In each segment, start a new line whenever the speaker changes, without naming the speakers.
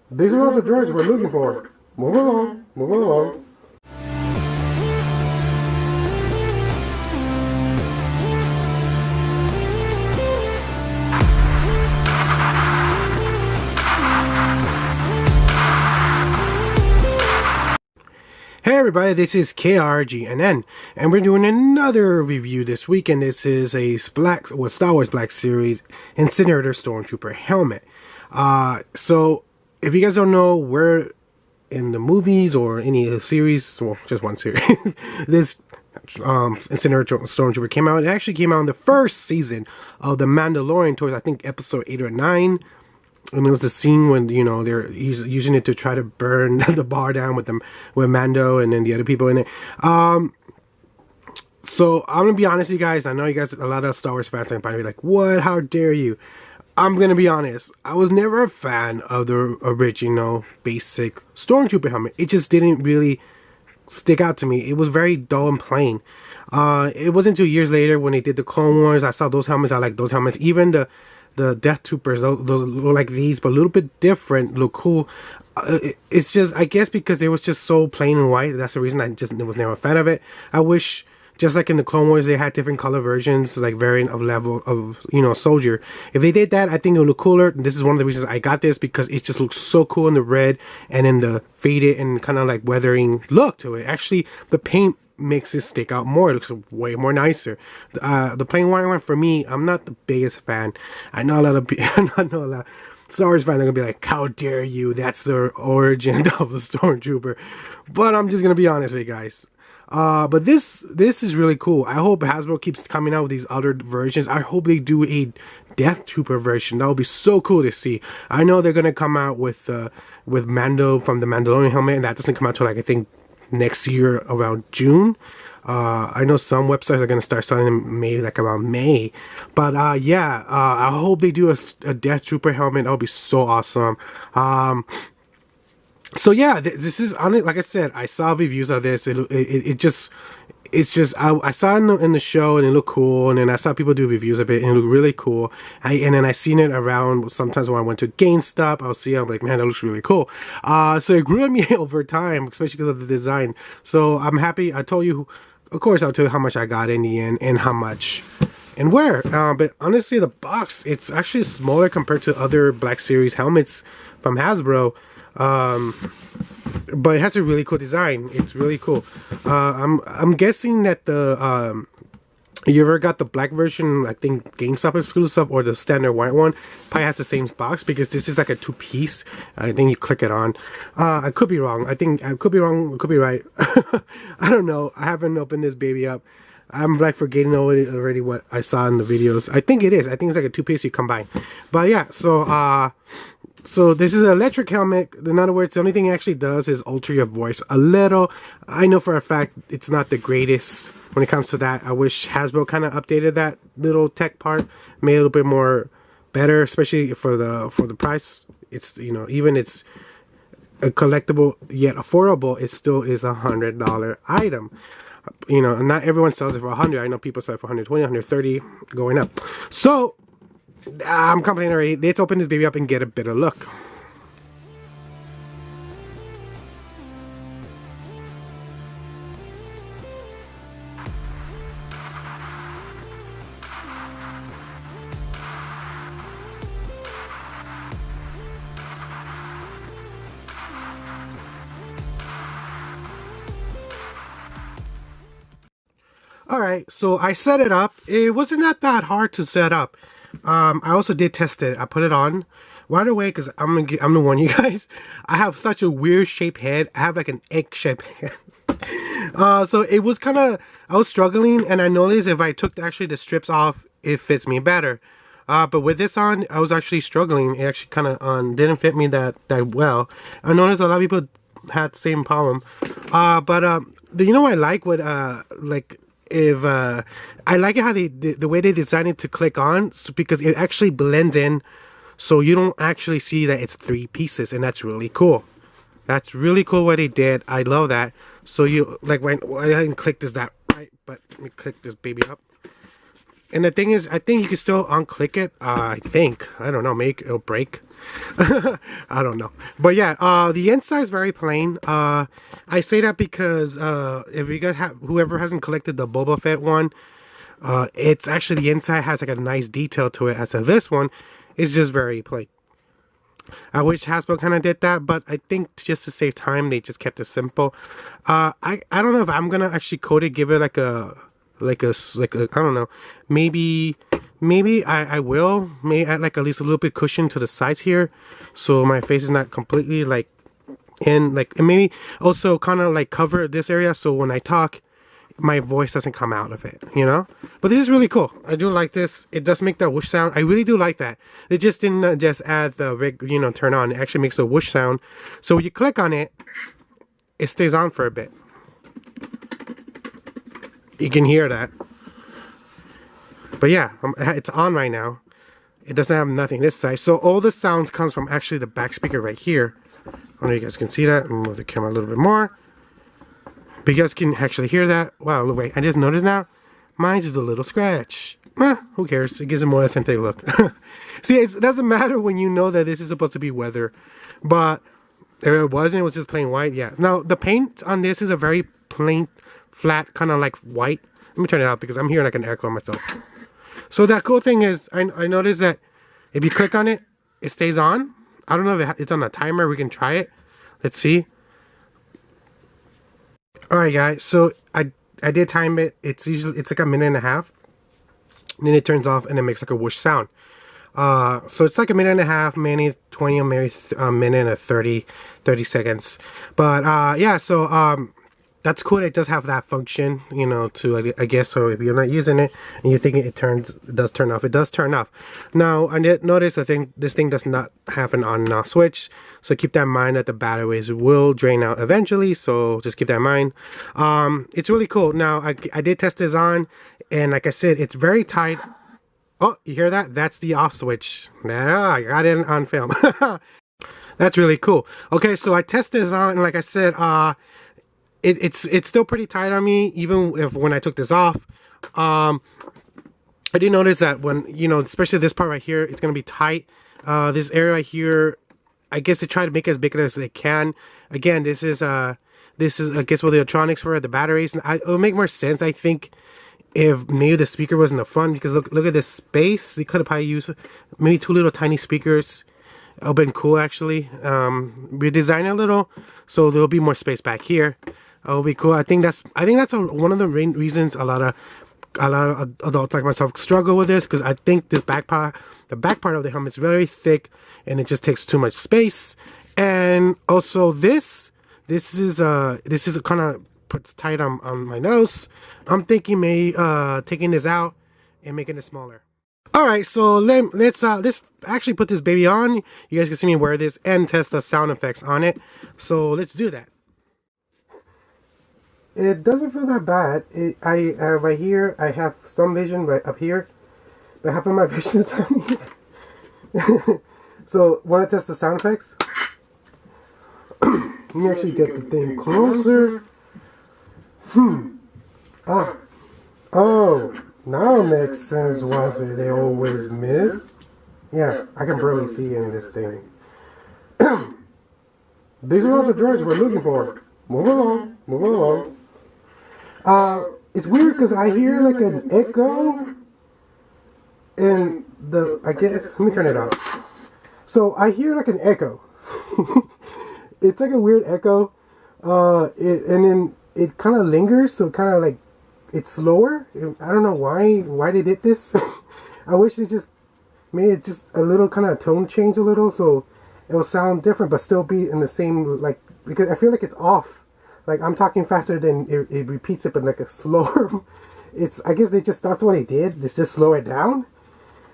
These are not the droids we're looking for. Move along, move along. Hey everybody, this is KRGNN, and we're doing another review this week, and this is a Star Wars Black Series Incinerator Stormtrooper helmet. So, if you guys don't know, we're in the movies or any series, well, just one series, this Incinerator Stormtrooper came out. It actually came out in the first season of The Mandalorian towards, I think, episode 8 or 9. And it was the scene when, you know, he's using it to try to burn the bar down with Mando and then the other people in it. So I'm gonna be honest with you guys. I know you guys, a lot of Star Wars fans are probably like, "What? How dare you?" I'm gonna be honest. I was never a fan of the original basic Stormtrooper helmet. It just didn't really stick out to me. It was very dull and plain. It wasn't 2 years later when they did the Clone Wars. I saw those helmets. I like those helmets. Even the Death Troopers, those look like these, but a little bit different, look cool. It's just, I guess because it was just so plain and white, that's the reason I just was never a fan of it. I wish, just like in the Clone Wars, they had different color versions, like variant of level of, you know, soldier. If they did that, I think it would look cooler. This is one of the reasons I got this, because it just looks so cool in the red and in the faded and kind of like weathering look to it. Actually, the paint makes it stick out more. It looks way more nicer. The plain white one, for me, I'm not the biggest fan. I know a lot of people, I know a lot of Star Wars fans are gonna be like, "How dare you? That's the origin of the Stormtrooper." But I'm just gonna be honest with you guys. But this is really cool. I hope Hasbro keeps coming out with these other versions. I hope they do a Death Trooper version. That would be so cool to see. I know they're gonna come out with Mando from the Mandalorian helmet, and that doesn't come out till, like, I think next year around June. I know some websites are gonna start selling them maybe like around May, but yeah, I hope they do a Death Trooper helmet. That would be so awesome. So yeah, this is on it. Like I said, I saw reviews of this. It's just I saw it in the show and it looked cool, and then I saw people do reviews of it and it looked really cool. And then I seen it around sometimes when I went to GameStop. I'll see it, I'm like, man, that looks really cool. So it grew on me over time, especially because of the design. So I'm happy. I told you, of course, I'll tell you how much I got in the end and how much and where. But honestly, the box, it's actually smaller compared to other Black Series helmets from Hasbro. But it has a really cool design. It's really cool. I'm guessing that the you ever got the black version, I think GameStop exclusive, or the standard white one, probably has the same box, because this is like a two-piece. I think you click it on. I could be wrong. I think I could be wrong. I could be right. I don't know. I haven't opened this baby up. I'm like forgetting already what I saw in the videos. I think it is. I think it's like a two-piece you combine. But yeah, so this is an electric helmet. In other words, the only thing it actually does is alter your voice a little. I know for a fact it's not the greatest when it comes to that. I wish Hasbro kind of updated that little tech part, made it a little bit more better, especially for the price. It's, you know, even it's a collectible yet affordable, it still is $100 item. You know, and not everyone sells it for $100. I know people sell it for $120, $130, going up. So I'm complaining already. Let's open this baby up and get a better look. Alright, so I set it up. It wasn't that hard to set up. I also did test it. I put it on right away because I'm gonna warn you guys. I have such a weird shaped head. I have like an egg shaped head. So it was kind of, I was struggling, and I noticed if I took actually the strips off, it fits me better. But with this on, I was actually struggling. It actually kind of didn't fit me that well. I noticed a lot of people had the same problem. You know what I like? If I like it how the way they designed it to click on, because it actually blends in, so you don't actually see that it's three pieces, and that's really cool. That's really cool what they did. I love that. So you, like, when I didn't click this that right, but let me click this baby up. And the thing is, I think you can still unclick it. I think. I don't know. Maybe it'll break. I don't know. But yeah, the inside is very plain. I say that because if you guys have, whoever hasn't collected the Boba Fett one, it's actually, the inside has like a nice detail to it. As to this one, it's just very plain. I wish Hasbro kind of did that, but I think just to save time, they just kept it simple. I don't know if I'm gonna actually coat it, give it like a I don't know, maybe I will add like at least a little bit cushion to the sides here, so my face is not completely like in, like, and maybe also kind of like cover this area so when I talk, my voice doesn't come out of it, you know. But this is really cool. I do like this. It does make that whoosh sound. I really do like that. They just didn't just add the rig, you know, turn on. It actually makes a whoosh sound. So when you click on it, it stays on for a bit. You can hear that. But yeah, it's on right now. It doesn't have nothing this side. So all the sounds comes from actually the back speaker right here. I don't know if you guys can see that. Move the camera a little bit more. But you guys can actually hear that. Wow, look, wait, I just noticed now. Mine's just a little scratch. Who cares? It gives a more authentic look. See, it doesn't matter when you know that this is supposed to be weather. But if it wasn't, it was just plain white, yeah. Now, the paint on this is a very plain, flat, kind of like white. Let me turn it out because I'm hearing like an echo myself. So that cool thing is, I noticed that if you click on it, it stays on. I don't know if it's on a timer. We can try it. Let's see. Alright guys, so I did time it. It's like a minute and a half. And then it turns off and it makes like a whoosh sound. So it's like a minute and a half, maybe 20 or maybe a minute and 30 seconds. But yeah, so that's cool. It does have that function, you know, to, I guess, so if you're not using it and you're thinking it does turn off, it does turn off. Now, I did notice this thing does not have an on and off switch, so keep that in mind that the batteries will drain out eventually, so just keep that in mind. It's really cool. Now, I did test this on, and like I said, it's very tight. Oh, you hear that? That's the off switch. Yeah, I got it on film. That's really cool. Okay, so I tested this on, and like I said, it's still pretty tight on me, even when I took this off. I did notice that when, you know, especially this part right here, it's gonna be tight. This area right here, I guess they try to make it as big as they can. Again, this is I guess what the electronics for the batteries, and it would make more sense, I think, if maybe the speaker was in the front, because look at this space. They could have probably used maybe two little tiny speakers. It would have been cool, actually. We designed it a little so there'll be more space back here. It'll be cool. I think that's one of the main reasons a lot of adults like myself struggle with this, because I think the back part of the helmet is very thick and it just takes too much space. And also this is kind of puts tight on my nose. I'm thinking maybe taking this out and making it smaller. Alright, so let's actually put this baby on. You guys can see me wear this and test the sound effects on it. So let's do that. It doesn't feel that bad. Right here, I have some vision right up here, but half of my vision is down here. So, want to test the sound effects? Let me actually get the thing closer. Oh, now it makes sense why they always miss. Yeah, I can barely see any of this thing. These are all the droids we're looking for. Move along, move along. It's weird because I hear like an echo in I guess, let me turn it off. So I hear like an echo. It's like a weird echo. And then it kind of lingers, so kind of like, it's slower. I don't know why they did this. I wish they just made it just a little kind of tone change a little, so it'll sound different but still be in the same, like, because I feel like it's off. Like, I'm talking faster than it repeats it, but like a slower. I guess that's what they did. They just slow it down.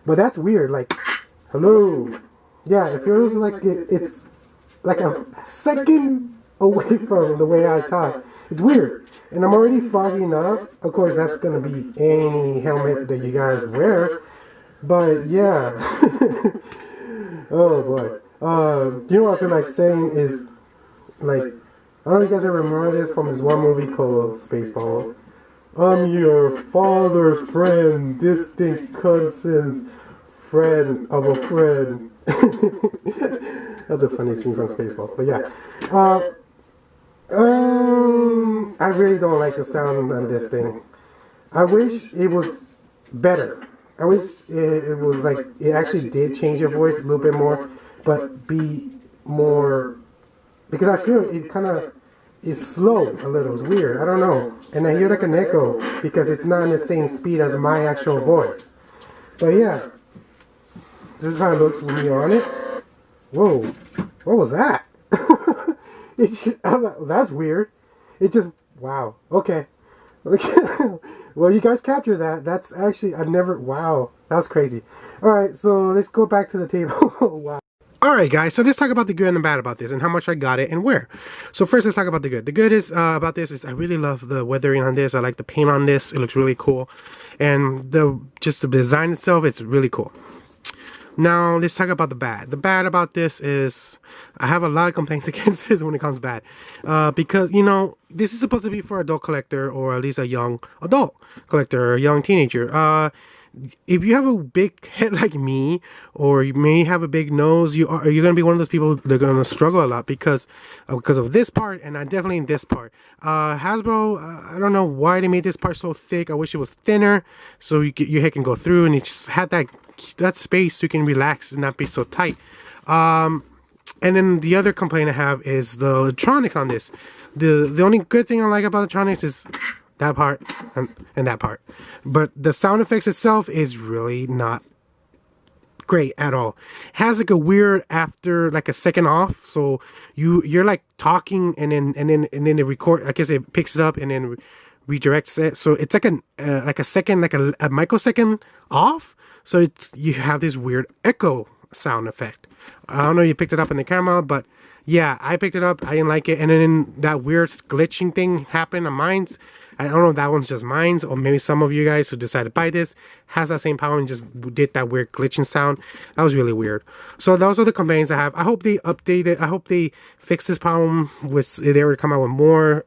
But that's weird. Like, hello. Yeah, it feels like it's like a second away from the way I talk. It's weird. And I'm already foggy enough. Of course, that's going to be any helmet that you guys wear. But yeah. Oh boy. You know what I feel like saying is, like, I don't know if you guys ever remember this from this one movie called Spaceball. I'm your father's friend, distant cousin's friend of a friend. That's a funny scene from Spaceballs, but yeah. I really don't like the sound on this thing. I wish it was better. I wish it was like it actually did change your voice a little bit more, but be more, because I feel it kind of is slow a little. It's weird. I don't know, and I hear like an echo because it's not in the same speed as my actual voice. But yeah, this is how it looks when you're on it. Whoa, what was that? That's weird. It just, wow. Okay. Well, you guys captured that. That's actually, wow. That was crazy. Alright, so let's go back to the table. Wow. Alright guys, so let's talk about the good and the bad about this and how much I got it and where. So first let's talk about the good. The good is about this is I really love the weathering on this. I like the paint on this. It looks really cool. And just the design itself, it's really cool. Now, let's talk about the bad. The bad about this is I have a lot of complaints against this when it comes bad. Because, you know, this is supposed to be for adult collector or at least a young adult collector or a young teenager. If you have a big head like me, or you may have a big nose, you're going to be one of those people that are going to struggle a lot because of this part, and definitely in this part. Hasbro, I don't know why they made this part so thick. I wish it was thinner so your head can go through, and it just had that space so you can relax and not be so tight. And then the other complaint I have is the electronics on this. The only good thing I like about electronics is that part and that part, but the sound effects itself is really not great at all. It has like a weird after like a second off, so you're like talking and then it record. I guess it picks it up and then redirects it, so it's like a second, like a microsecond off. So you have this weird echo sound effect. I don't know if you picked it up in the camera, but yeah, I picked it up. I didn't like it. And then that weird glitching thing happened on mine's. I don't know if that one's just mine's, or maybe some of you guys who decided to buy this has that same power and just did that weird glitching sound. That was really weird. So those are the complaints I have. I hope they update it. I hope they fix this problem if they were to come out with more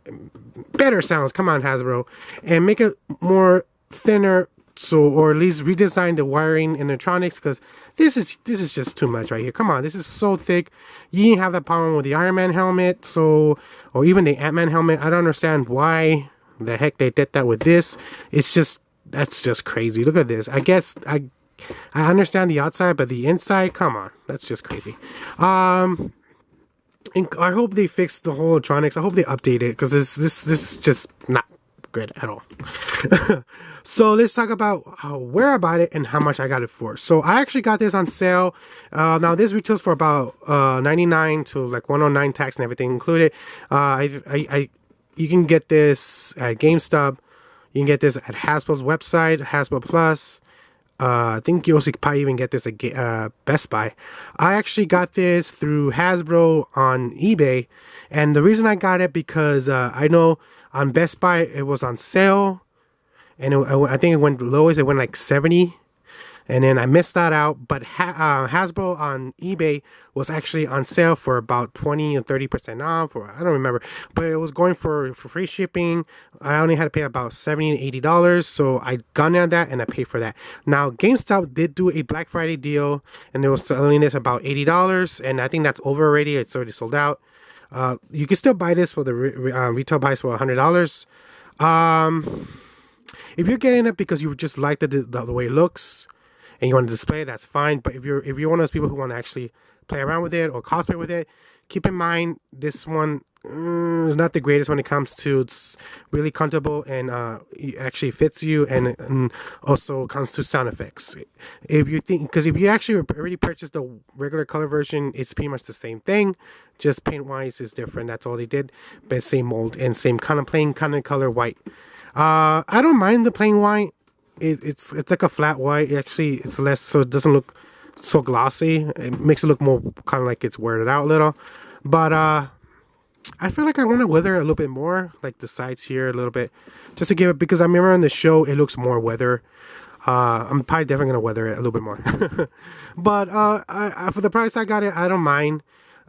better sounds. Come on, Hasbro, and make it more thinner. So, or at least redesign the wiring and electronics, because this is just too much right here. Come on, this is so thick. You didn't have that problem with the Iron Man helmet, or even the Ant-Man helmet. I don't understand why the heck they did that with this. That's just crazy. Look at this. I guess I understand the outside, but the inside, come on, that's just crazy. And I hope they fix the whole electronics. I hope they update it, because this is just not good at all. So let's talk about where I bought it and how much I got it for. So I actually got this on sale. Now this retails for about $99 to like $109, tax and everything included. You can get this at GameStop. You can get this at Hasbro's website, Hasbro Plus. I think you also probably even get this at Best Buy. I actually got this through Hasbro on eBay, and the reason I got it because I know on Best Buy it was on sale. And I think it went the lowest. It went like 70, and then I missed that out. But Hasbro on eBay was actually on sale for about 20 or 30% off, or I don't remember. But it was going for free shipping. I only had to pay about $70 to $80, so I got on that and I paid for that. Now GameStop did do a Black Friday deal, and they was selling this about $80, and I think that's over already. It's already sold out. You can still buy this for the retail price for $100. If you're getting it because you just like the way it looks and you want to display it, that's fine. But if you're one of those people who want to actually play around with it or cosplay with it, keep in mind this one is not the greatest when it comes to, it's really comfortable and it actually fits you, and also comes to sound effects. If you actually already purchased the regular color version, it's pretty much the same thing, just paint wise is different. That's all they did, but same mold and same kind of plain kind of color white. I don't mind the plain white. It's like a flat white. Actually, it's less, so it doesn't look so glossy. It makes it look more kind of like it's weared out a little. But I feel like I want to weather it a little bit more, like the sides here a little bit, just to give it, because I remember in the show it looks more weather. I'm probably definitely gonna weather it a little bit more. But for the price I got it, I don't mind.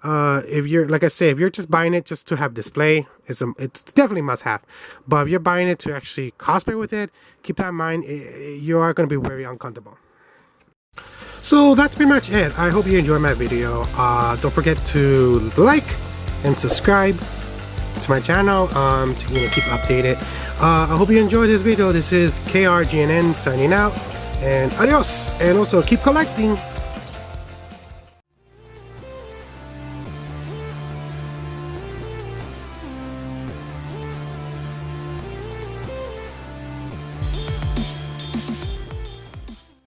If you're, like I say, if you're just buying it just to have display, it's definitely must have. But if you're buying it to actually cosplay with it, keep that in mind. You are going to be very uncomfortable. So that's pretty much it. I hope you enjoyed my video. Don't forget to like and subscribe to my channel to keep updated. I hope you enjoyed this video. This is KRGNN signing out, and adios. And also keep collecting.